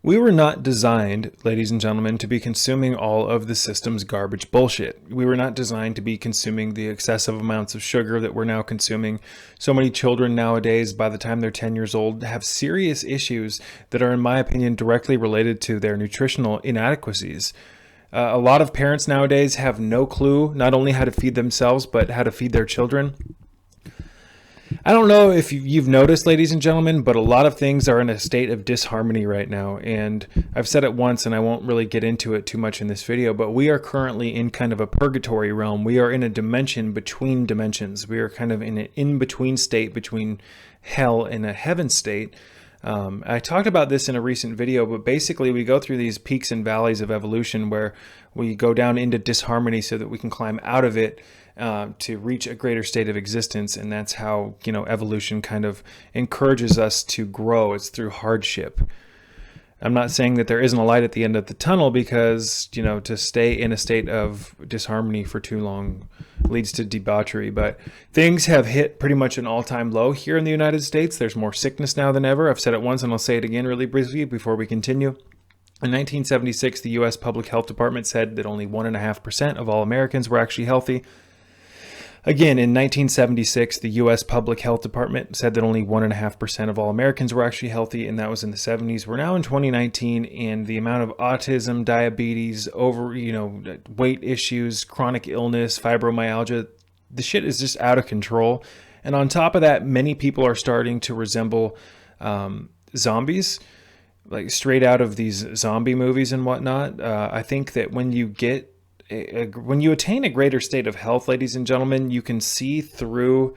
We were not designed, ladies and gentlemen, to be consuming all of the system's garbage bullshit. We were not designed to be consuming the excessive amounts of sugar that we're now consuming. So many children nowadays, by the time they're 10 years old, have serious issues that are, in my opinion, directly related to their nutritional inadequacies. A lot of parents nowadays have no clue not only how to feed themselves, but how to feed their children. I don't know if you've noticed, ladies and gentlemen, but a lot of things are in a state of disharmony right now. And I've said it once, and I won't really get into it too much in this video, but we are currently in kind of a purgatory realm. We are in a dimension between dimensions. We are kind of in an in-between state between hell and a heaven state. I talked about this in a recent video, but basically we go through these peaks and valleys of evolution where we go down into disharmony so that we can climb out of it to reach a greater state of existence. And that's how, evolution kind of encourages us to grow. It's through hardship. I'm not saying that there isn't a light at the end of the tunnel because, to stay in a state of disharmony for too long leads to debauchery. But things have hit pretty much an all-time low here in the United States. There's more sickness now than ever. I've said it once and I'll say it again really briefly before we continue. In 1976, the U.S. Public Health Department said that only 1.5% of all Americans were actually healthy. Again, in 1976, the U.S. Public Health Department said that only 1.5% of all Americans were actually healthy, and that was in the 70s. We're now in 2019, and the amount of autism, diabetes, weight issues, chronic illness, fibromyalgia, the shit is just out of control. And on top of that, many people are starting to resemble zombies, like straight out of these zombie movies and whatnot. I think that when you attain a greater state of health, ladies and gentlemen, you can see through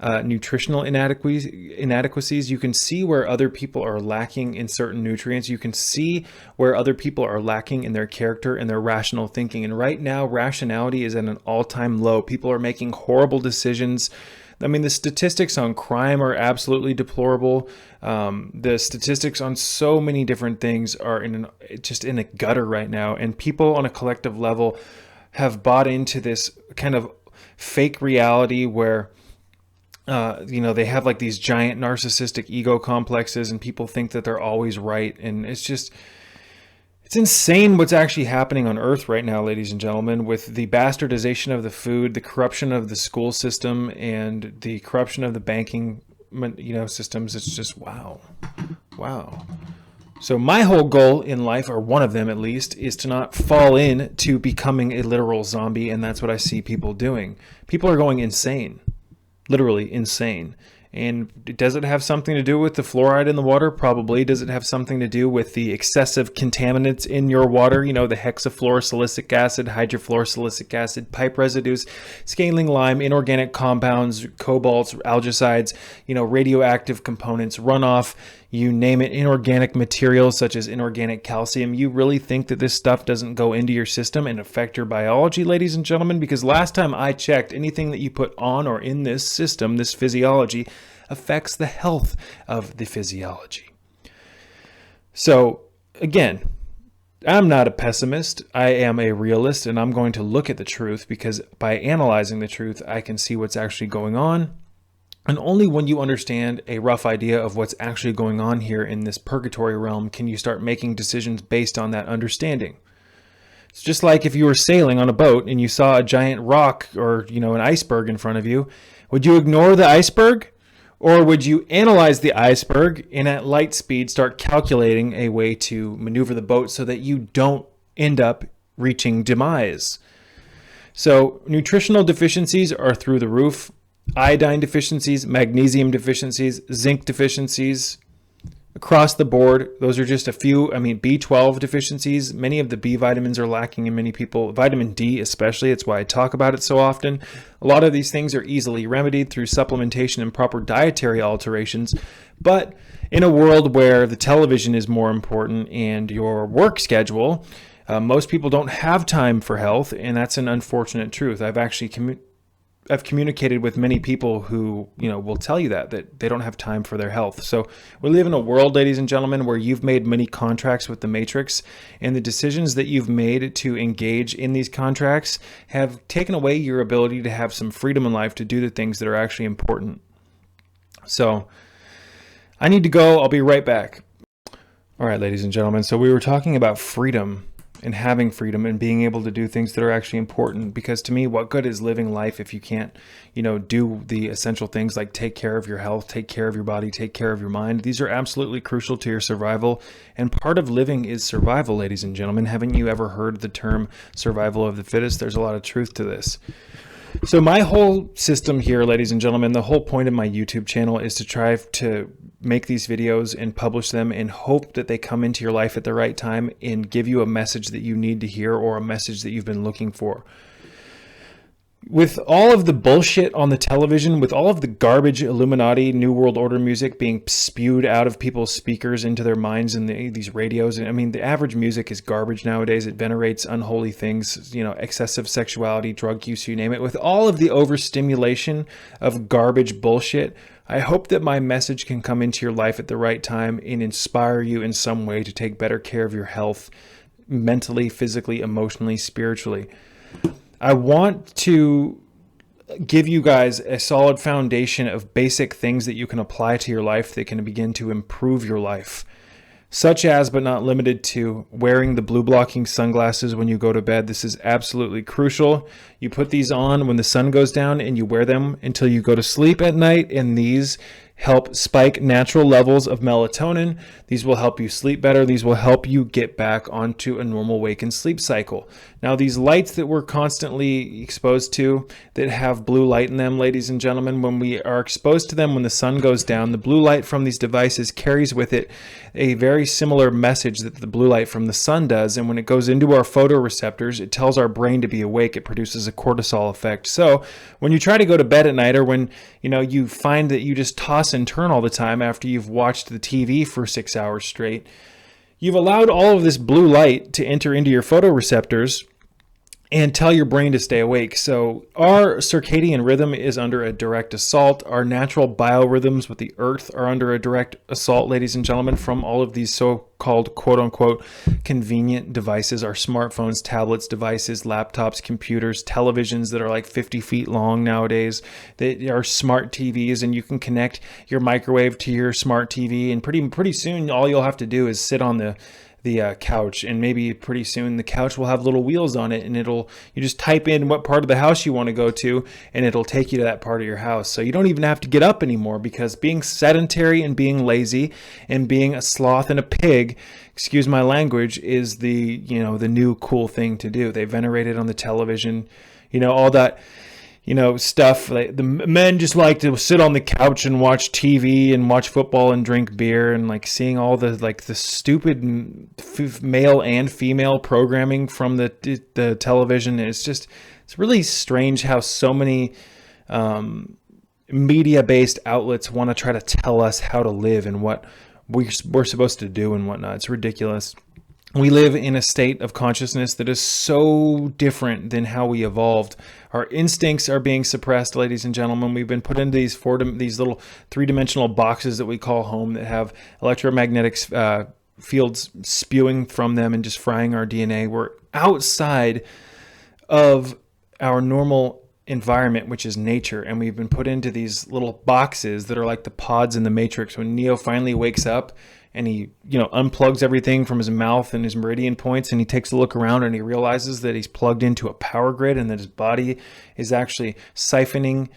nutritional inadequacies. You can see where other people are lacking in certain nutrients. You can see where other people are lacking in their character and their rational thinking. And right now, rationality is at an all-time low. People are making horrible decisions. I mean, the statistics on crime are absolutely deplorable. The statistics on so many different things are just in a gutter right now. And people on a collective level have bought into this kind of fake reality where, they have like these giant narcissistic ego complexes and people think that they're always right. And it's insane what's actually happening on Earth right now, ladies and gentlemen, with the bastardization of the food, the corruption of the school system, and the corruption of the banking, systems. It's just wow. So my whole goal in life, or one of them at least, is to not fall into becoming a literal zombie, and that's what I see people doing. People are going insane, literally insane. And does it have something to do with the fluoride in the water? Probably. Does it have something to do with the excessive contaminants in your water? The hexafluorosilicic acid, hydrofluorosilicic acid, pipe residues, scaling lime, inorganic compounds, cobalts, algicides, radioactive components, runoff, you name it, inorganic materials such as inorganic calcium. You really think that this stuff doesn't go into your system and affect your biology, ladies and gentlemen? Because last time I checked, anything that you put on or in this system, this physiology, affects the health of the physiology. So again, I'm not a pessimist. I am a realist, and I'm going to look at the truth because by analyzing the truth, I can see what's actually going on. And only when you understand a rough idea of what's actually going on here in this purgatory realm can you start making decisions based on that understanding. It's just like if you were sailing on a boat and you saw a giant rock or, an iceberg in front of you. Would you ignore the iceberg? Or would you analyze the iceberg and at light speed start calculating a way to maneuver the boat so that you don't end up reaching demise? So nutritional deficiencies are through the roof. Iodine deficiencies, magnesium deficiencies, zinc deficiencies, across the board. Those are just a few. B12 deficiencies. Many of the B vitamins are lacking in many people. Vitamin D especially. It's why I talk about it so often. A lot of these things are easily remedied through supplementation and proper dietary alterations. But in a world where the television is more important and your work schedule, most people don't have time for health, and that's an unfortunate truth. I've communicated with many people who, will tell you that they don't have time for their health. So we live in a world, ladies and gentlemen, where you've made many contracts with the Matrix, and the decisions that you've made to engage in these contracts have taken away your ability to have some freedom in life to do the things that are actually important. So I need to go. I'll be right back. All right, ladies and gentlemen. So we were talking about freedom and having freedom and being able to do things that are actually important. Because to me, what good is living life if you can't, do the essential things like take care of your health, take care of your body, take care of your mind? These are absolutely crucial to your survival. And part of living is survival, ladies and gentlemen. Haven't you ever heard the term survival of the fittest? There's a lot of truth to this. So my whole system here, ladies and gentlemen, the whole point of my YouTube channel is to try to make these videos and publish them and hope that they come into your life at the right time and give you a message that you need to hear or a message that you've been looking for. With all of the bullshit on the television, with all of the garbage Illuminati, New World Order music being spewed out of people's speakers into their minds and these radios, and I mean, the average music is garbage nowadays. It venerates unholy things, excessive sexuality, drug use, you name it. With all of the overstimulation of garbage bullshit, I hope that my message can come into your life at the right time and inspire you in some way to take better care of your health, mentally, physically, emotionally, spiritually. I want to give you guys a solid foundation of basic things that you can apply to your life that can begin to improve your life, such as, but not limited to, wearing the blue blocking sunglasses when you go to bed. This is absolutely crucial. You put these on when the sun goes down and you wear them until you go to sleep at night, and these help spike natural levels of melatonin. These will help you sleep better. These will help you get back onto a normal wake and sleep cycle. Now, these lights that we're constantly exposed to that have blue light in them, ladies and gentlemen, when we are exposed to them when the sun goes down, the blue light from these devices carries with it a very similar message that the blue light from the sun does. And when it goes into our photoreceptors, it tells our brain to be awake. It produces a cortisol effect. So when you try to go to bed at night, or when you find that you just toss and turn all the time after you've watched the TV for 6 hours straight, you've allowed all of this blue light to enter into your photoreceptors and tell your brain to stay awake. So our circadian rhythm is under a direct assault. Our natural biorhythms with the earth are under a direct assault, ladies and gentlemen, from all of these so-called quote-unquote convenient devices, our smartphones, tablets, devices, laptops, computers, televisions that are like 50 feet long nowadays. They are smart TVs, and you can connect your microwave to your smart TV, and pretty soon all you'll have to do is sit on the couch, and maybe pretty soon the couch will have little wheels on it, and you just type in what part of the house you want to go to, and it'll take you to that part of your house. So you don't even have to get up anymore, because being sedentary and being lazy and being a sloth and a pig, excuse my language, is the new cool thing to do. They venerate it on the television, all that stuff. Like, the men just like to sit on the couch and watch TV and watch football and drink beer, and like seeing all the stupid male and female programming from the television. It's really strange how so many media-based outlets want to try to tell us how to live and what we're supposed to do and whatnot. It's ridiculous. We live in a state of consciousness that is so different than how we evolved. Our instincts are being suppressed, ladies and gentlemen. We've been put into these little three-dimensional boxes that we call home that have electromagnetic fields spewing from them and just frying our DNA. We're outside of our normal environment, which is nature, and we've been put into these little boxes that are like the pods in the Matrix. When Neo finally wakes up and he unplugs everything from his mouth and his meridian points, and he takes a look around and he realizes that he's plugged into a power grid, and that his body is actually siphoning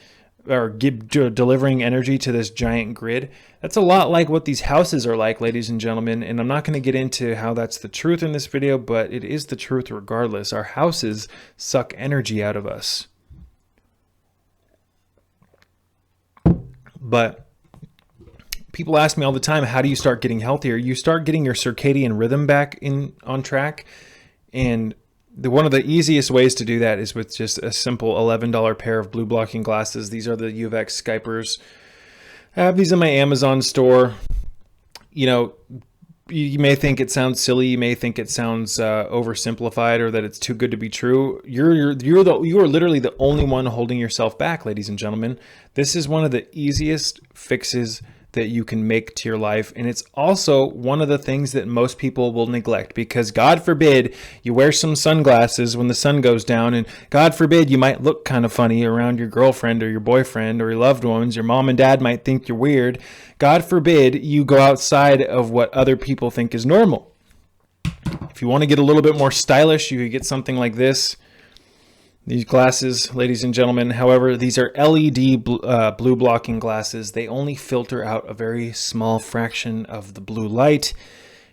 or delivering energy to this giant grid. That's a lot like what these houses are like, ladies and gentlemen, and I'm not going to get into how that's the truth in this video, but it is the truth regardless. Our houses suck energy out of us. But people ask me all the time, how do you start getting healthier? You start getting your circadian rhythm back on track. And one of the easiest ways to do that is with just a simple $11 pair of blue blocking glasses. These are the UVX Skypers. I have these in my Amazon store. You may think it sounds silly. You may think it sounds oversimplified, or that it's too good to be true. You are literally the only one holding yourself back, ladies and gentlemen. This is one of the easiest fixes that you can make to your life. And it's also one of the things that most people will neglect, because God forbid you wear some sunglasses when the sun goes down, and God forbid you might look kind of funny around your girlfriend or your boyfriend or your loved ones. Your mom and dad might think you're weird. God forbid you go outside of what other people think is normal. If you want to get a little bit more stylish, you could get something like this. These glasses, ladies and gentlemen, however, these are LED blue blocking glasses. They only filter out a very small fraction of the blue light.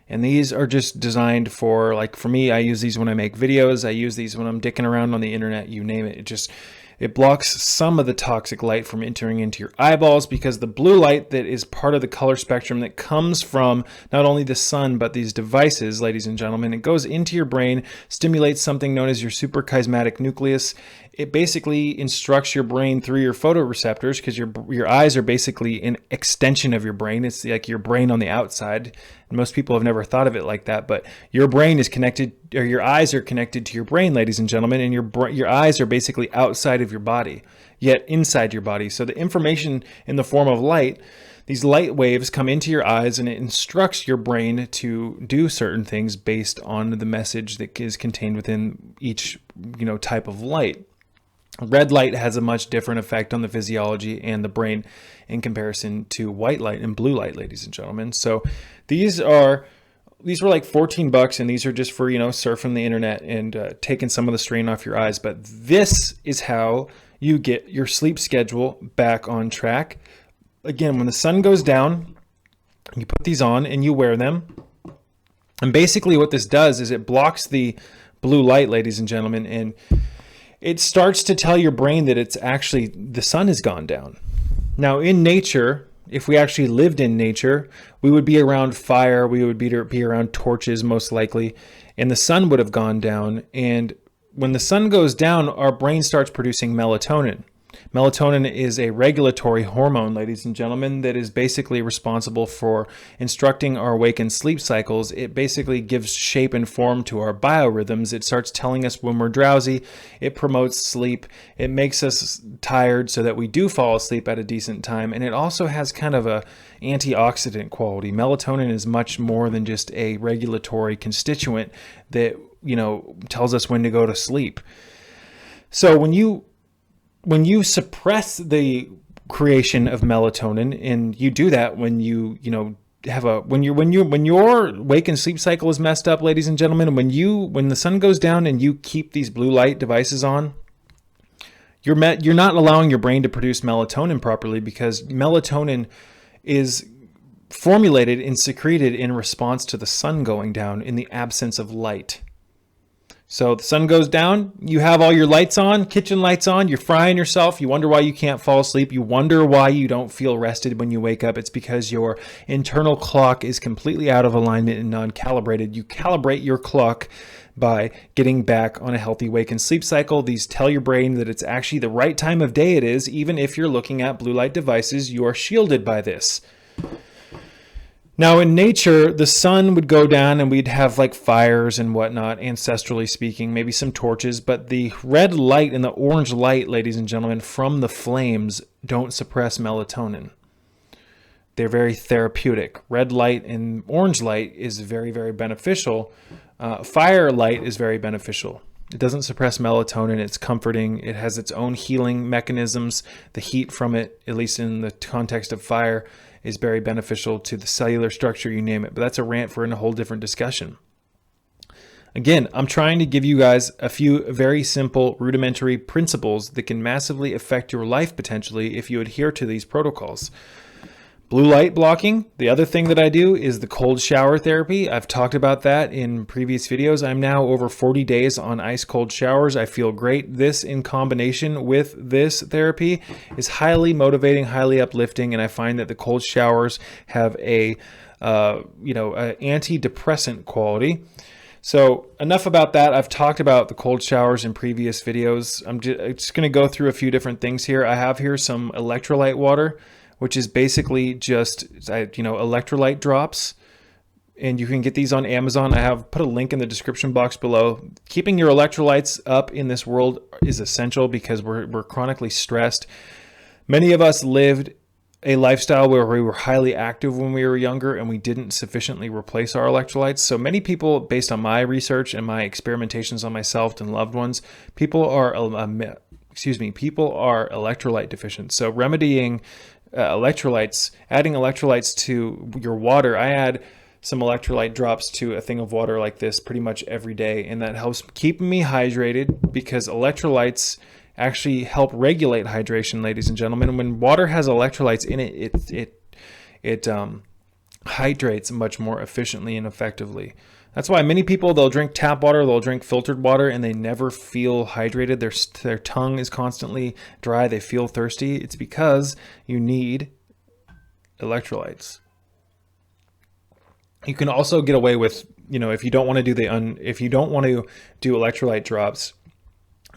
And these are just designed for, like for me, I use these when I make videos. I use these when I'm dicking around on the internet, you name it. It blocks some of the toxic light from entering into your eyeballs, because the blue light that is part of the color spectrum that comes from not only the sun, but these devices, ladies and gentlemen, it goes into your brain, stimulates something known as your suprachiasmatic nucleus. It basically instructs your brain through your photoreceptors, because your eyes are basically an extension of your brain. It's like your brain on the outside. And most people have never thought of it like that, but your brain is connected, or your eyes are connected to your brain, ladies and gentlemen, and your eyes are basically outside of your body, yet inside your body. So the information in the form of light, these light waves come into your eyes, and it instructs your brain to do certain things based on the message that is contained within each, type of light. Red light has a much different effect on the physiology and the brain in comparison to white light and blue light, ladies and gentlemen. So these were like $14, and these are just for, surfing the internet and taking some of the strain off your eyes. But this is how you get your sleep schedule back on track. Again, when the sun goes down, you put these on and you wear them. And basically what this does is it blocks the blue light, ladies and gentlemen, and it starts to tell your brain that it's actually the sun has gone down. Now in nature, if we actually lived in nature, we would be around fire, we would be around torches most likely, and the sun would have gone down. And when the sun goes down, our brain starts producing melatonin. Melatonin is a regulatory hormone, ladies and gentlemen, that is basically responsible for instructing our wake and sleep cycles. It basically gives shape and form to our biorhythms. It starts telling us when we're drowsy. It promotes sleep. It makes us tired so that we do fall asleep at a decent time. And it also has kind of a antioxidant quality. Melatonin is much more than just a regulatory constituent that, tells us when to go to sleep. So when you suppress the creation of melatonin, and you do that when when your wake and sleep cycle is messed up, ladies and gentlemen, when the sun goes down and you keep these blue light devices on, you're not allowing your brain to produce melatonin properly, because melatonin is formulated and secreted in response to the sun going down in the absence of light. So the sun goes down, you have all your lights on, kitchen lights on, you're frying yourself, you wonder why you can't fall asleep, you wonder why you don't feel rested when you wake up. It's because your internal clock is completely out of alignment and non-calibrated. You calibrate your clock by getting back on a healthy wake and sleep cycle. These tell your brain that it's actually the right time of day it is. Even if you're looking at blue light devices, you are shielded by this. Now in nature, the sun would go down and we'd have like fires and whatnot, ancestrally speaking, maybe some torches, but the red light and the orange light, ladies and gentlemen, from the flames don't suppress melatonin. They're very therapeutic. Red light and orange light is very, very beneficial. Fire light is very beneficial. It doesn't suppress melatonin. It's comforting. It has its own healing mechanisms. The heat from it, at least in the context of fire, is very beneficial to the cellular structure, you name it. But that's a rant for a whole different discussion. Again, I'm trying to give you guys a few very simple rudimentary principles that can massively affect your life potentially if you adhere to these protocols. Blue light blocking. The other thing that I do is the cold shower therapy. I've talked about that in previous videos. I'm now over 40 days on ice cold showers. I feel great. This in combination with this therapy is highly motivating, highly uplifting, and I find that the cold showers have a antidepressant quality. So enough about that. I've talked about the cold showers in previous videos. I'm just going to go through a few different things here. I have here some electrolyte water, which is basically just, electrolyte drops. And you can get these on Amazon. I have put a link in the description box below. Keeping your electrolytes up in this world is essential because we're chronically stressed. Many of us lived a lifestyle where we were highly active when we were younger and we didn't sufficiently replace our electrolytes. So many people, based on my research and my experimentations on myself and loved ones, people are people are electrolyte deficient. So remedying electrolytes, adding electrolytes to your water. I add some electrolyte drops to a thing of water like this pretty much every day, and that helps keep me hydrated, because electrolytes actually help regulate hydration, ladies and gentlemen. And when water has electrolytes in it, it hydrates much more efficiently and effectively. That's why many people, they'll drink tap water, they'll drink filtered water, and they never feel hydrated. Their tongue is constantly dry. They feel thirsty. It's because you need electrolytes. You can also get away with, if you don't want to do electrolyte drops,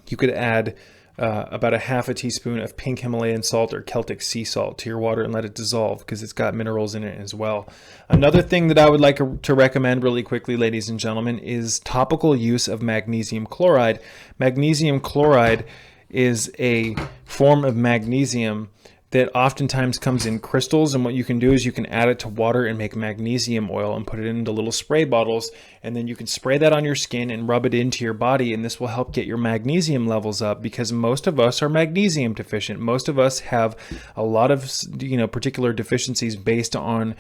you could add about a half a teaspoon of pink Himalayan salt or Celtic sea salt to your water and let it dissolve, because it's got minerals in it as well. Another thing that I would like to recommend really quickly, ladies and gentlemen, is topical use of magnesium chloride. Magnesium chloride is a form of magnesium that oftentimes comes in crystals, and what you can do is you can add it to water and make magnesium oil and put it into little spray bottles, and then you can spray that on your skin and rub it into your body, and this will help get your magnesium levels up, because most of us are magnesium deficient. Most of us have a lot of particular deficiencies based on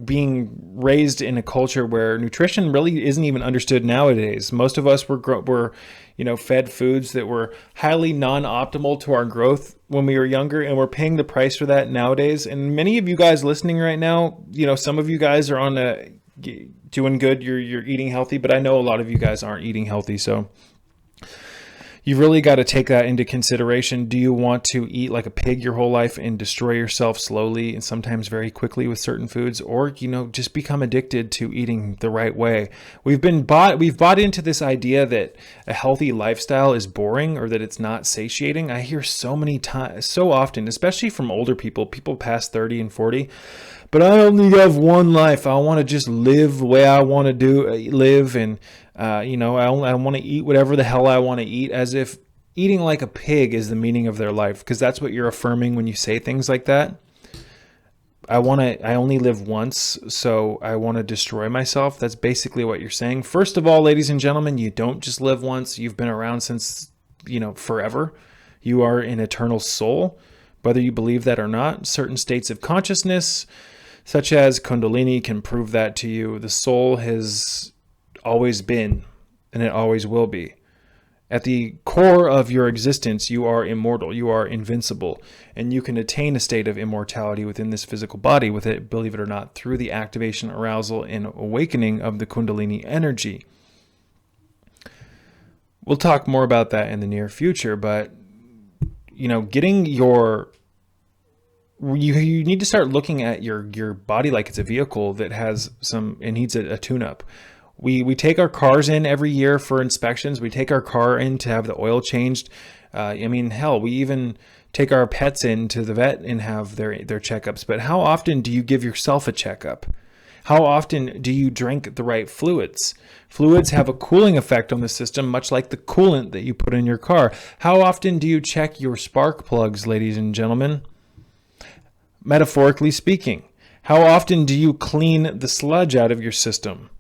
being raised in a culture where nutrition really isn't even understood nowadays. Most of us were fed foods that were highly non-optimal to our growth when we were younger, and we're paying the price for that nowadays. And many of you guys listening right now, some of you guys are doing good. You're eating healthy, but I know a lot of you guys aren't eating healthy. So you've really got to take that into consideration. Do you want to eat like a pig your whole life and destroy yourself slowly and sometimes very quickly with certain foods, or just become addicted to eating the right way? We've bought into this idea that a healthy lifestyle is boring, or that it's not satiating. I hear so often, especially from older people past 30 and 40, but I only have one life. I want to just live the way I want to live, and I want to eat whatever the hell I want to eat, as if eating like a pig is the meaning of their life, because that's what you're affirming when you say things like that. I only live once, so I want to destroy myself. That's basically what you're saying. First of all, ladies and gentlemen, you don't just live once. You've been around since, forever. You are an eternal soul, whether you believe that or not. Certain states of consciousness, such as Kundalini, can prove that to you. The soul has always been, and it always will be. At the core of your existence, you are immortal, you are invincible, and you can attain a state of immortality within this physical body, with it, believe it or not, through the activation, arousal, and awakening of the Kundalini energy. We'll talk more about that in the near future, but getting you need to start looking at your body like it's a vehicle that needs a tune-up. We take our cars in every year for inspections. We take our car in to have the oil changed. We even take our pets in to the vet and have their checkups. But how often do you give yourself a checkup? How often do you drink the right fluids? Fluids have a cooling effect on the system, much like the coolant that you put in your car. How often do you check your spark plugs, ladies and gentlemen? Metaphorically speaking, how often do you clean the sludge out of your system?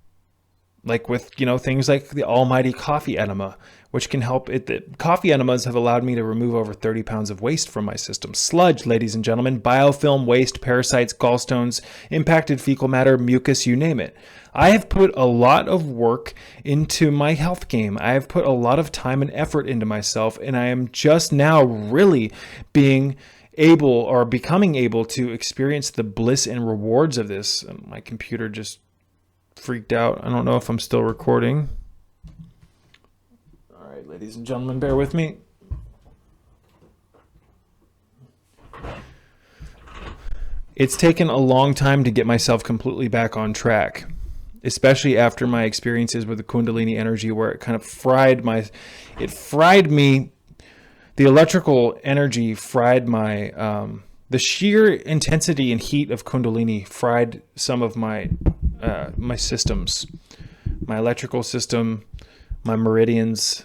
Like with, things like the almighty coffee enema, which can help it. The coffee enemas have allowed me to remove over 30 pounds of waste from my system. Sludge, ladies and gentlemen, biofilm, waste, parasites, gallstones, impacted fecal matter, mucus, you name it. I have put a lot of work into my health game. I have put a lot of time and effort into myself, and I am just now really becoming able to experience the bliss and rewards of this. My computer just freaked out. I don't know if I'm still recording. All right, ladies and gentlemen, bear with me. It's taken a long time to get myself completely back on track, especially after my experiences with the Kundalini energy, where it kind of fried me. The electrical energy fried my, the sheer intensity and heat of Kundalini fried some of my systems, my electrical system, my meridians,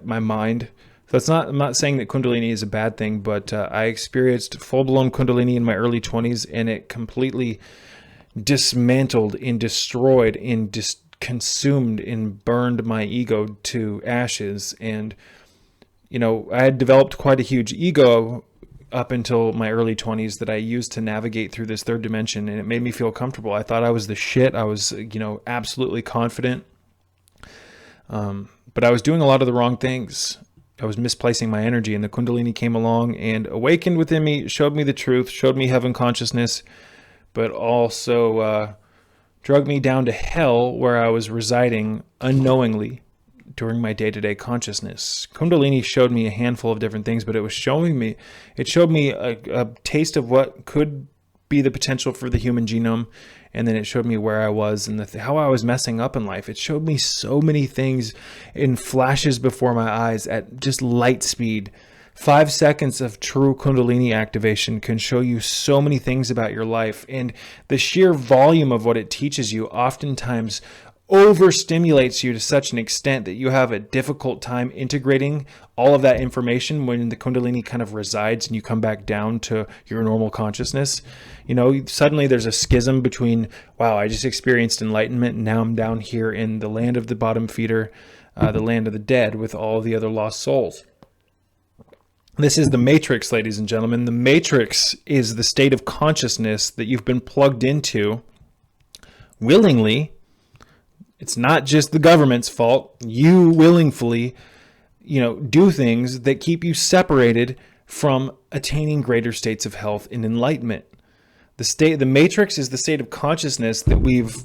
my mind. So I'm not saying that Kundalini is a bad thing, but I experienced full-blown Kundalini in my early 20s, and it completely dismantled and destroyed and consumed and burned my ego to ashes. And, I had developed quite a huge ego up until my early 20s that I used to navigate through this third dimension, and it made me feel comfortable. I thought I was the shit. I was, absolutely confident. But I was doing a lot of the wrong things. I was misplacing my energy, and the Kundalini came along and awakened within me, showed me the truth, showed me heaven consciousness, but also drug me down to hell where I was residing unknowingly during my day-to-day consciousness. Kundalini showed me a handful of different things, but it showed me a taste of what could be the potential for the human genome. And then it showed me where I was and how I was messing up in life. It showed me so many things in flashes before my eyes at just light speed. 5 seconds of true Kundalini activation can show you so many things about your life. And the sheer volume of what it teaches you oftentimes overstimulates you to such an extent that you have a difficult time integrating all of that information when the Kundalini kind of resides and you come back down to your normal consciousness. Suddenly there's a schism between, wow, I just experienced enlightenment, and now I'm down here in the land of the bottom feeder, the land of the dead with all the other lost souls. This is the matrix, ladies and gentlemen. The matrix is the state of consciousness that you've been plugged into willingly. It's not just the government's fault. You willingly, do things that keep you separated from attaining greater states of health and enlightenment. The matrix is the state of consciousness that we've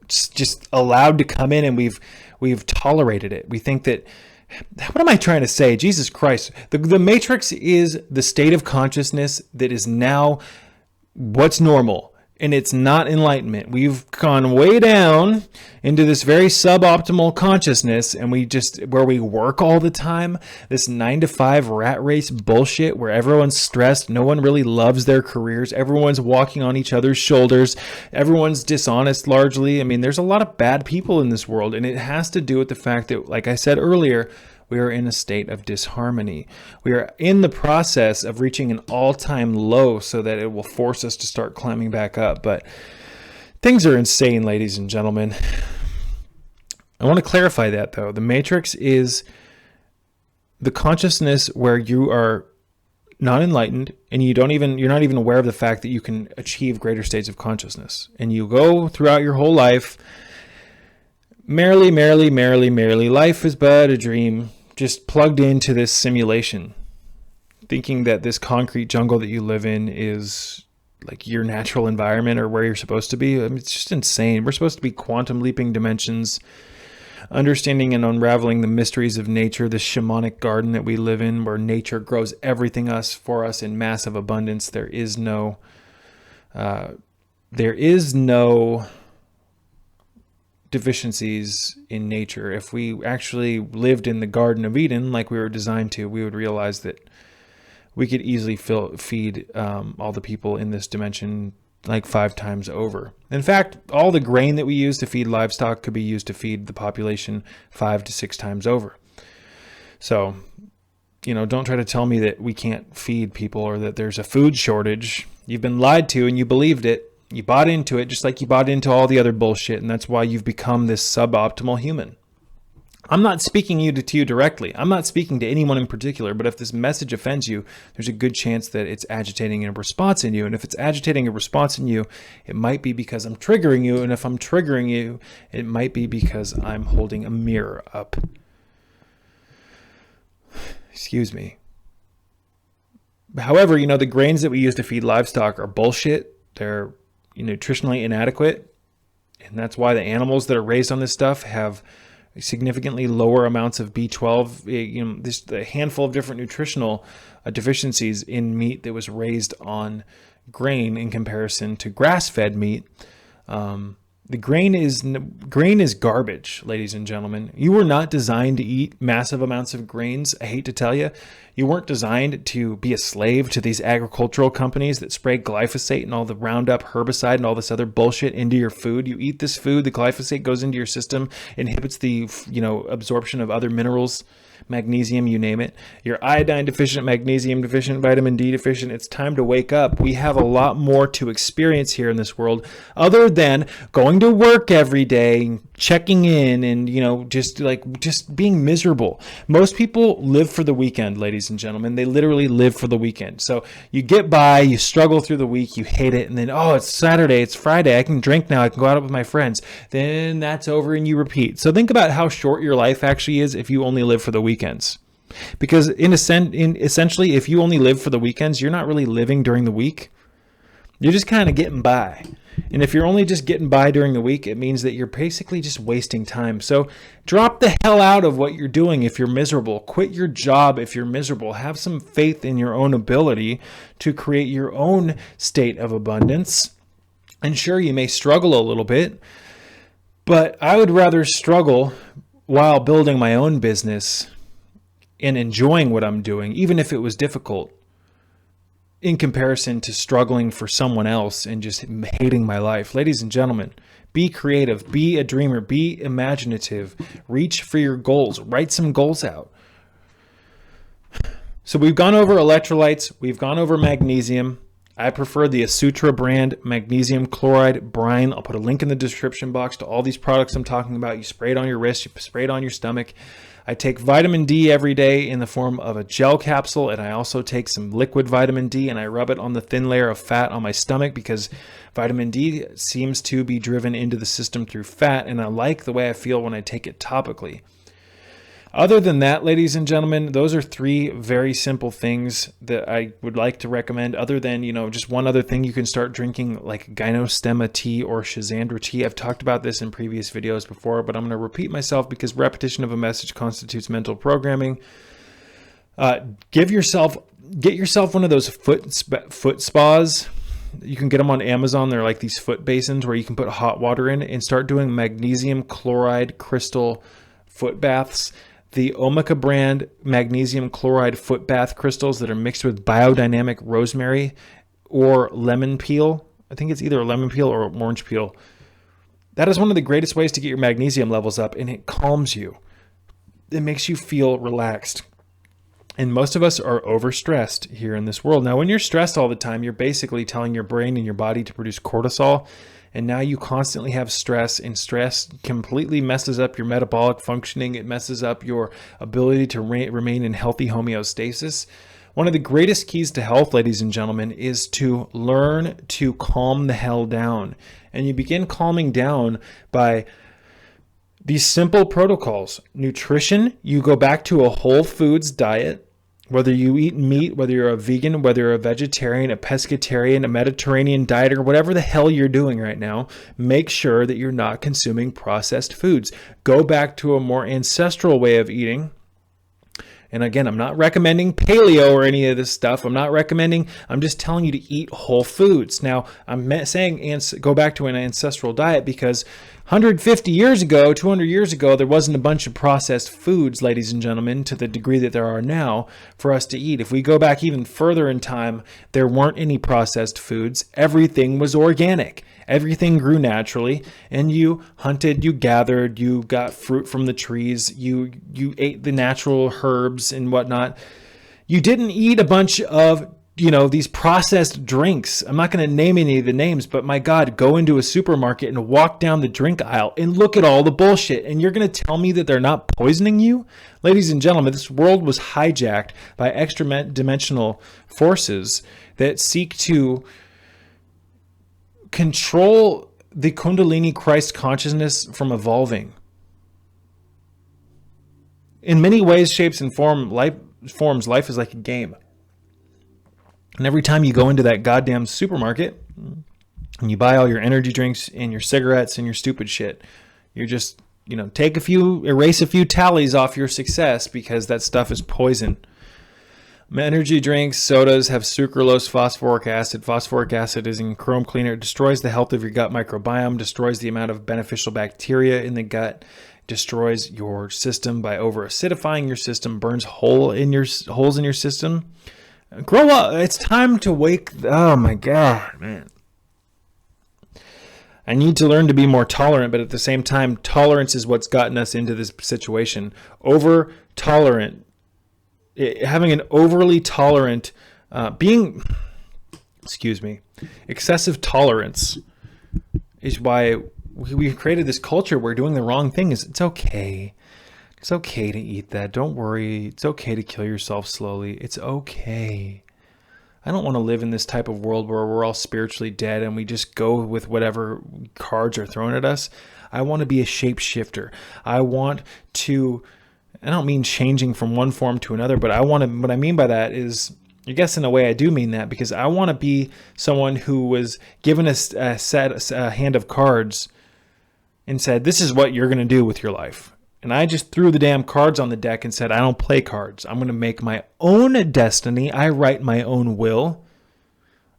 just allowed to come in, and we've tolerated it. We think that, what am I trying to say? Jesus Christ. The matrix is the state of consciousness that is now what's normal. And it's not enlightenment. We've gone way down into this very suboptimal consciousness, and where we work all the time, this 9-to-5 rat race bullshit where everyone's stressed, no one really loves their careers, everyone's walking on each other's shoulders, everyone's dishonest largely. I mean, there's a lot of bad people in this world, and it has to do with the fact that, like I said earlier, we are in a state of disharmony. We are in the process of reaching an all-time low so that it will force us to start climbing back up. But things are insane, ladies and gentlemen. I want to clarify that, though. The matrix is the consciousness where you are not enlightened, and you're not even aware of the fact that you can achieve greater states of consciousness. And you go throughout your whole life merrily, merrily, merrily, merrily. Life is but a dream. Just plugged into this simulation, thinking that this concrete jungle that you live in is like your natural environment or where you're supposed to be. I mean, it's just insane. We're supposed to be quantum leaping dimensions, understanding and unraveling the mysteries of nature, the shamanic garden that we live in, where nature grows everything for us in massive abundance. There is no deficiencies in nature. If we actually lived in the Garden of Eden like we were designed to, we would realize that we could easily feed all the people in this dimension like 5 times over. In fact, all the grain that we use to feed livestock could be used to feed the population 5 to 6 times over. So, don't try to tell me that we can't feed people or that there's a food shortage. You've been lied to and you believed it. You bought into it just like you bought into all the other bullshit, and that's why you've become this suboptimal human. I'm not speaking to you directly. I'm not speaking to anyone in particular, but if this message offends you, there's a good chance that it's agitating a response in you. And if it's agitating a response in you, it might be because I'm triggering you. And if I'm triggering you, it might be because I'm holding a mirror up. Excuse me. However, the grains that we use to feed livestock are bullshit. They're nutritionally inadequate, and that's why the animals that are raised on this stuff have significantly lower amounts of B12. This a handful of different nutritional deficiencies in meat that was raised on grain in comparison to grass-fed meat. The grain is garbage, ladies and gentlemen. You were not designed to eat massive amounts of grains. I hate to tell you, you weren't designed to be a slave to these agricultural companies that spray glyphosate and all the Roundup herbicide and all this other bullshit into your food. You eat this food, the glyphosate goes into your system, inhibits the absorption of other minerals magnesium, you name it. You're iodine deficient, magnesium deficient, vitamin D deficient. It's time to wake up. We have a lot more to experience here in this world other than going to work every day, checking in, and just being miserable. Most people live for the weekend, ladies and gentlemen. They literally live for the weekend. So you get by, you struggle through the week, you hate it, and then, oh, it's Saturday, it's Friday, I can drink now, I can go out with my friends. Then that's over and you repeat. So think about how short your life actually is if you only live for the weekends. Because essentially, if you only live for the weekends, you're not really living during the week. You're just kind of getting by. And if you're only just getting by during the week, it means that you're basically just wasting time. So drop the hell out of what you're doing if you're miserable. Quit your job if you're miserable. Have some faith in your own ability to create your own state of abundance. And sure, you may struggle a little bit, but I would rather struggle while building my own business and enjoying what I'm doing, even if it was difficult, in comparison to struggling for someone else and just hating my life. Ladies and gentlemen, be creative, be a dreamer, be imaginative, reach for your goals, write some goals out. So we've gone over electrolytes, we've gone over magnesium. I prefer the Asutra brand magnesium chloride brine. I'll put a link in the description box to all these products I'm talking about. You spray it on your wrist, you spray it on your stomach. I take vitamin D every day in the form of a gel capsule, and I also take some liquid vitamin D and I rub it on the thin layer of fat on my stomach because vitamin D seems to be driven into the system through fat, and I like the way I feel when I take it topically. Other than that, ladies and gentlemen, those are three very simple things that I would like to recommend. Other than, just one other thing, you can start drinking like gynostemma tea or Schisandra tea. I've talked about this in previous videos before, but I'm going to repeat myself because repetition of a message constitutes mental programming. Get yourself one of those foot spas. You can get them on Amazon. They're like these foot basins where you can put hot water in, and start doing magnesium chloride crystal foot baths. The Omega brand magnesium chloride foot bath crystals that are mixed with biodynamic rosemary or lemon peel. I think it's either a lemon peel or orange peel. That is one of the greatest ways to get your magnesium levels up, and it calms you. It makes you feel relaxed. And most of us are overstressed here in this world. Now, when you're stressed all the time, you're basically telling your brain and your body to produce cortisol. And now you constantly have stress, and stress completely messes up your metabolic functioning. It messes up your ability to remain in healthy homeostasis. One of the greatest keys to health, ladies and gentlemen, is to learn to calm the hell down. And you begin calming down by these simple protocols. Nutrition, you go back to a whole foods diet. Whether you eat meat, whether you're a vegan, whether you're a vegetarian, a pescatarian, a Mediterranean dieter, whatever the hell you're doing right now, make sure that you're not consuming processed foods. Go back to a more ancestral way of eating. And again, I'm not recommending paleo or any of this stuff. I'm just telling you to eat whole foods. Now, I'm saying go back to an ancestral diet because 150 years ago, 200 years ago, there wasn't a bunch of processed foods, ladies and gentlemen, to the degree that there are now for us to eat. If we go back even further in time, there weren't any processed foods. Everything was organic. Everything grew naturally, and you hunted, you gathered, you got fruit from the trees, you ate the natural herbs and whatnot. You didn't eat a bunch of these processed drinks. I'm not going to name any of the names, but my God, go into a supermarket and walk down the drink aisle and look at all the bullshit. And you're going to tell me that they're not poisoning you? Ladies and gentlemen, this world was hijacked by extra-dimensional forces that seek to control the Kundalini Christ consciousness from evolving. In many ways, shapes, and forms, life is like a game. And every time you go into that goddamn supermarket and you buy all your energy drinks and your cigarettes and your stupid shit, you're just, erase a few tallies off your success because that stuff is poison. Energy drinks, sodas have sucralose, phosphoric acid. Phosphoric acid is in chrome cleaner. It destroys the health of your gut microbiome, destroys the amount of beneficial bacteria in the gut, destroys your system by over-acidifying your system, burns holes in your system. Grow up. It's time to wake. Oh my God, man. I need to learn to be more tolerant, but at the same time, tolerance is what's gotten us into this situation. Over tolerant, having an overly tolerant, excessive tolerance is why we've created this culture where doing the wrong thing is, it's okay. It's okay to eat that. Don't worry. It's okay to kill yourself slowly. It's okay. I don't want to live in this type of world where we're all spiritually dead and we just go with whatever cards are thrown at us. I want to be a shapeshifter. I don't mean changing from one form to another, but what I mean by that is, I guess in a way I do mean that, because I want to be someone who was given a hand of cards and said, this is what you're going to do with your life. And I just threw the damn cards on the deck and said, I don't play cards. I'm going to make my own destiny. I write my own will.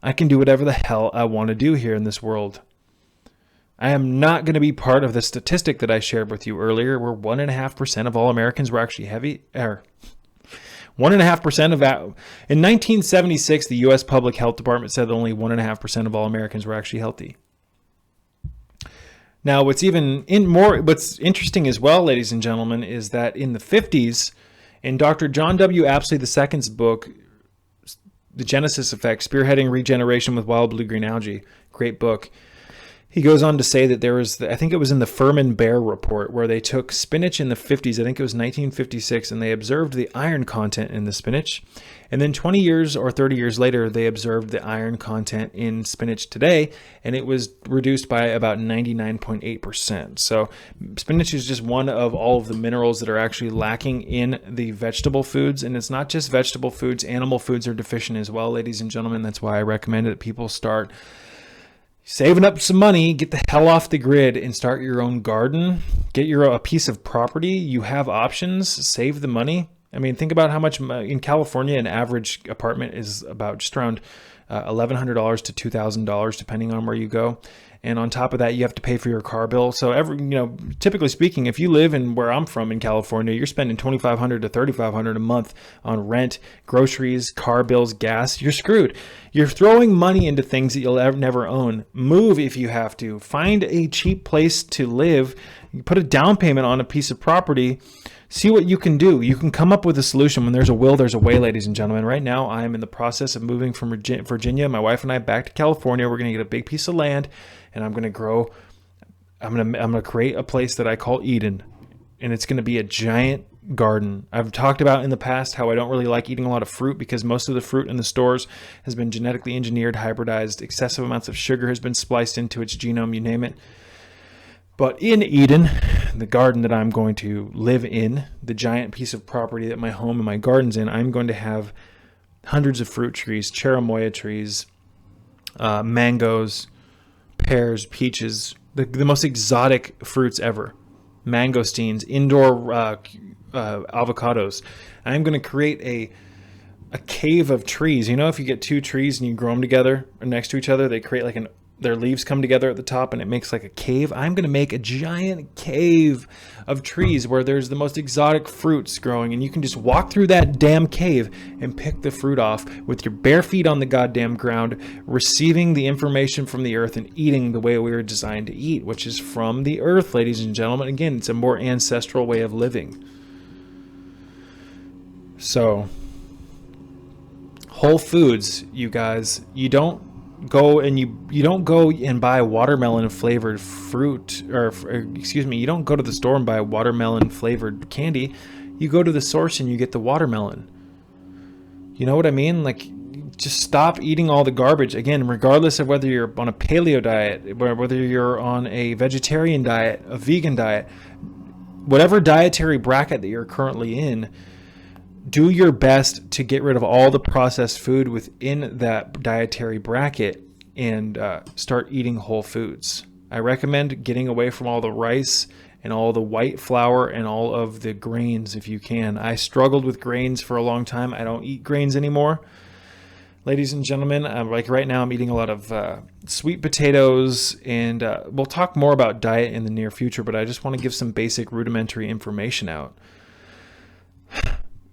I can do whatever the hell I want to do here in this world. I am not going to be part of the statistic that I shared with you earlier, where 1.5% of all Americans were actually heavy. 1.5% of that. In 1976, the U.S. Public Health Department said that only 1.5% of all Americans were actually healthy. Now, what's interesting as well, ladies and gentlemen, is that in the 50s, in Dr. John W. Apsley II's book, The Genesis Effect, Spearheading Regeneration with Wild Blue-Green Algae, great book, he goes on to say that there was, I think it was in the Furman-Baer report, where they took spinach in the 50s, I think it was 1956, and they observed the iron content in the spinach. And then 20 years or 30 years later, they observed the iron content in spinach today, and it was reduced by about 99.8%. So spinach is just one of all of the minerals that are actually lacking in the vegetable foods. And it's not just vegetable foods, animal foods are deficient as well, ladies and gentlemen. That's why I recommend that people start saving up some money, get the hell off the grid and start your own garden. Get a piece of property. You have options. Save the money. I mean, think about how much in California an average apartment is about just around $1,100 to $2,000, depending on where you go. And on top of that, you have to pay for your car bill. So typically speaking, if you live in where I'm from in California, you're spending $2,500 to $3,500 a month on rent, groceries, car bills, gas. You're screwed. You're throwing money into things that you'll never own. Move if you have to. Find a cheap place to live. Put a down payment on a piece of property. See what you can do. You can come up with a solution. When there's a will, there's a way, ladies and gentlemen. Right now, I am in the process of moving from Virginia, my wife and I, back to California. We're going to get a big piece of land, and I'm going to grow. I'm going to create a place that I call Eden, and it's going to be a giant garden. I've talked about in the past how I don't really like eating a lot of fruit because most of the fruit in the stores has been genetically engineered, hybridized. Excessive amounts of sugar has been spliced into its genome, you name it. But in Eden, the garden that I'm going to live in, the giant piece of property that my home and my garden's in, I'm going to have hundreds of fruit trees, cherimoya trees, mangoes, pears, peaches, the most exotic fruits ever, mangosteens, indoor avocados. I'm going to create a cave of trees. You know, if you get two trees and you grow them together or next to each other, they create their leaves come together at the top and it makes like a cave. I'm going to make a giant cave of trees where there's the most exotic fruits growing, and you can just walk through that damn cave and pick the fruit off with your bare feet on the goddamn ground, receiving the information from the earth and eating the way we were designed to eat, which is from the earth, ladies and gentlemen. Again, it's a more ancestral way of living. So, Whole Foods, you guys, you don't go and buy watermelon flavored fruit, you don't go to the store and buy watermelon flavored candy. You go to the source and you get the watermelon. You know what I mean? Like, just stop eating all the garbage. Again, regardless of whether you're on a paleo diet, whether you're on a vegetarian diet, a vegan diet, whatever dietary bracket that you're currently in, do your best to get rid of all the processed food within that dietary bracket and start eating whole foods. I recommend getting away from all the rice and all the white flour and all of the grains if you can. I struggled with grains for a long time. I don't eat grains anymore. Ladies and gentlemen, like right now I'm eating a lot of sweet potatoes, and we'll talk more about diet in the near future, but I just want to give some basic rudimentary information out.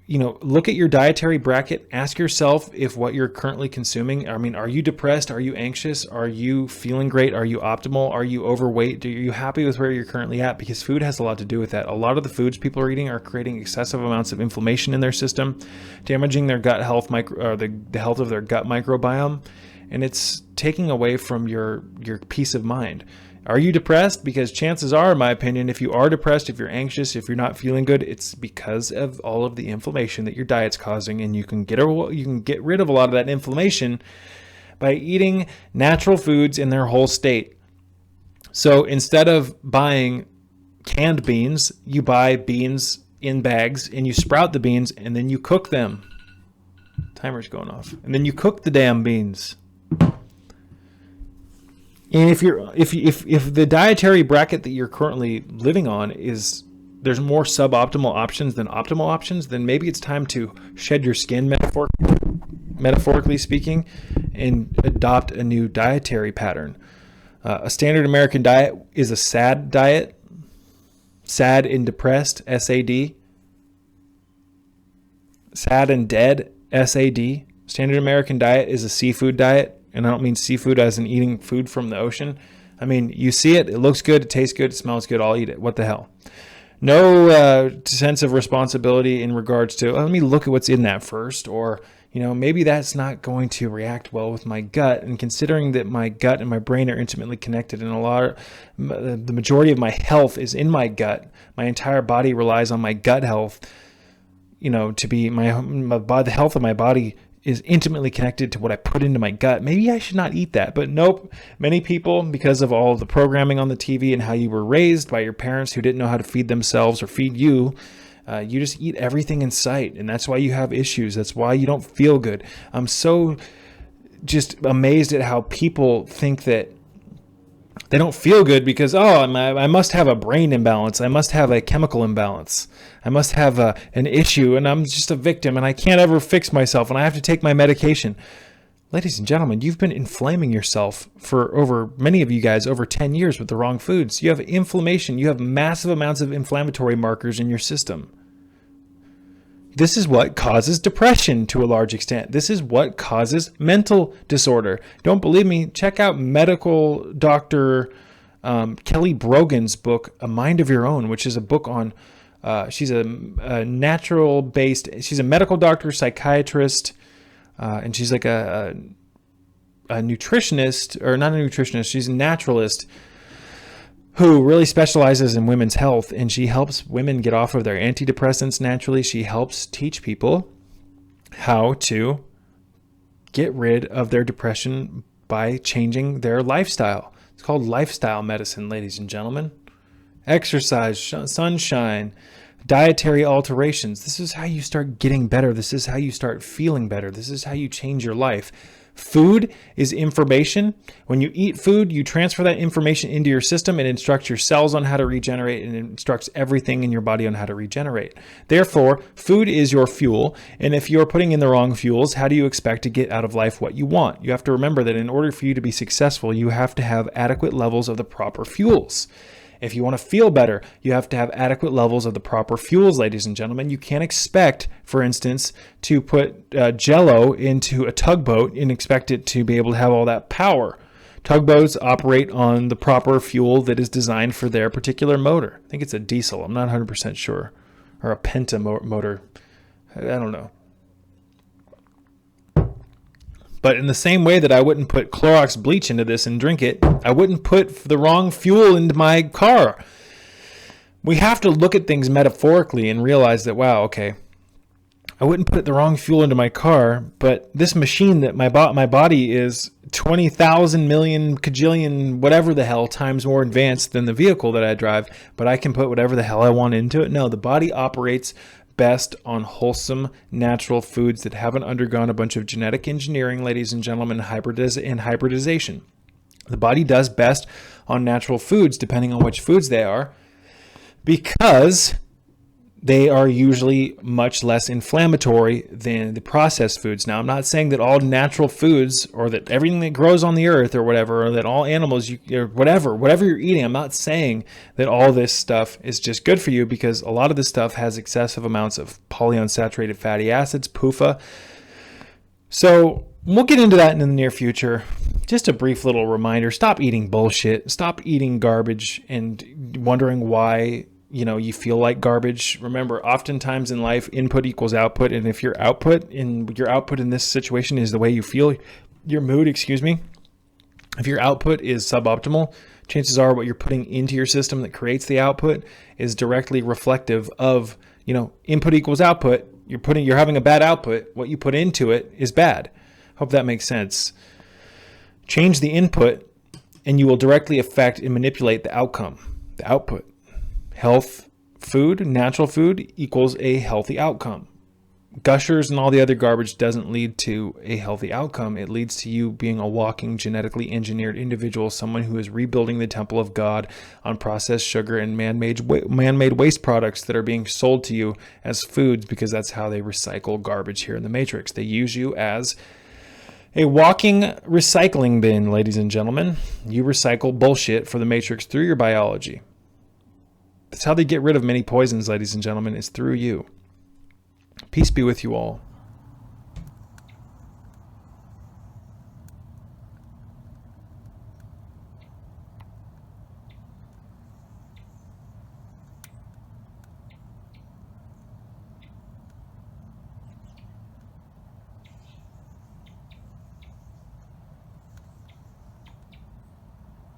look at your dietary bracket. Ask yourself if what you're currently consuming, are you depressed? Are you anxious? Are you feeling great? Are you optimal? Are you overweight? Are you happy with where you're currently at? Because food has a lot to do with that. A lot of the foods people are eating are creating excessive amounts of inflammation in their system, damaging their gut health, the health of their gut microbiome, and it's taking away from your peace of mind. Are you depressed? Because chances are, in my opinion, if you are depressed, if you're anxious, if you're not feeling good, it's because of all of the inflammation that your diet's causing. And you can get rid of a lot of that inflammation by eating natural foods in their whole state. So instead of buying canned beans, you buy beans in bags and you sprout the beans and then you cook them. Timer's going off. And then you cook the damn beans. And if the dietary bracket that you're currently living on there's more suboptimal options than optimal options, then maybe it's time to shed your skin, metaphorically speaking, and adopt a new dietary pattern. A standard American diet is a SAD diet, sad and depressed, SAD, sad and dead, SAD. Standard American diet is a seafood diet. And I don't mean seafood as in eating food from the ocean. You see it, it looks good, it tastes good, it smells good, I'll eat it. What the hell? No sense of responsibility in regards to, let me look at what's in that first. Or, maybe that's not going to react well with my gut. And considering that my gut and my brain are intimately connected and the majority of my health is in my gut, my entire body relies on my gut health, to be the health of my body is intimately connected to what I put into my gut. Maybe I should not eat that. But nope, many people, because of all the programming on the TV and how you were raised by your parents who didn't know how to feed themselves or feed you, you just eat everything in sight. And that's why you have issues. That's why you don't feel good. I'm so just amazed at how people think that they don't feel good because, I must have a brain imbalance. I must have a chemical imbalance. I must have an issue and I'm just a victim and I can't ever fix myself and I have to take my medication. Ladies and gentlemen, you've been inflaming yourself for many of you guys, over 10 years with the wrong foods. You have inflammation. You have massive amounts of inflammatory markers in your system. This is what causes depression to a large extent. This is what causes mental disorder. Don't believe me? Check out medical doctor Kelly Brogan's book, A Mind of Your Own, which is a book on, she's a she's a medical doctor, psychiatrist, and she's like a nutritionist, or not a nutritionist, she's a naturalist who really specializes in women's health, and she helps women get off of their antidepressants naturally. She helps teach people how to get rid of their depression by changing their lifestyle. It's called lifestyle medicine, ladies and gentlemen. Exercise, sunshine, dietary alterations. This is how you start getting better. This is how you start feeling better. This is how you change your life. Food is information. When you eat food, you transfer that information into your system and instructs your cells on how to regenerate and instructs everything in your body on how to regenerate. Therefore, food is your fuel. And if you're putting in the wrong fuels, how do you expect to get out of life what you want? You have to remember that in order for you to be successful, you have to have adequate levels of the proper fuels. If you want to feel better, you have to have adequate levels of the proper fuels, ladies and gentlemen. You can't expect, for instance, to put Jell-O into a tugboat and expect it to be able to have all that power. Tugboats operate on the proper fuel that is designed for their particular motor. I think it's a diesel. I'm not 100% sure. Or a penta motor. I don't know. But in the same way that I wouldn't put Clorox bleach into this and drink it, I wouldn't put the wrong fuel into my car. We have to look at things metaphorically and realize that, wow, okay, I wouldn't put the wrong fuel into my car, but this machine that my body is 20,000 million, kajillion, whatever the hell times more advanced than the vehicle that I drive, but I can put whatever the hell I want into it. No, the body operates best on wholesome, natural foods that haven't undergone a bunch of genetic engineering, ladies and gentlemen, and hybridization. The body does best on natural foods, depending on which foods they are, because they are usually much less inflammatory than the processed foods. Now, I'm not saying that all natural foods or that everything that grows on the earth or whatever, or that all animals, or whatever you're eating, I'm not saying that all this stuff is just good for you, because a lot of this stuff has excessive amounts of polyunsaturated fatty acids, PUFA. So we'll get into that in the near future. Just a brief little reminder, stop eating bullshit, stop eating garbage and wondering why you feel like garbage. Remember, oftentimes in life, input equals output. And if your output in this situation is the way you feel, your mood, if your output is suboptimal, chances are what you're putting into your system that creates the output is directly reflective of, input equals output. You're having a bad output. What you put into it is bad. Hope that makes sense. Change the input and you will directly affect and manipulate the outcome, the output. Health food, natural food equals a healthy outcome. Gushers and all the other garbage doesn't lead to a healthy outcome. It leads to you being a walking, genetically engineered individual, someone who is rebuilding the temple of God on processed sugar and man-made waste products that are being sold to you as foods, because that's how they recycle garbage here in the Matrix. They use you as a walking recycling bin, ladies and gentlemen. You recycle bullshit for the Matrix through your biology. That's how they get rid of many poisons, ladies and gentlemen, is through you. Peace be with you all.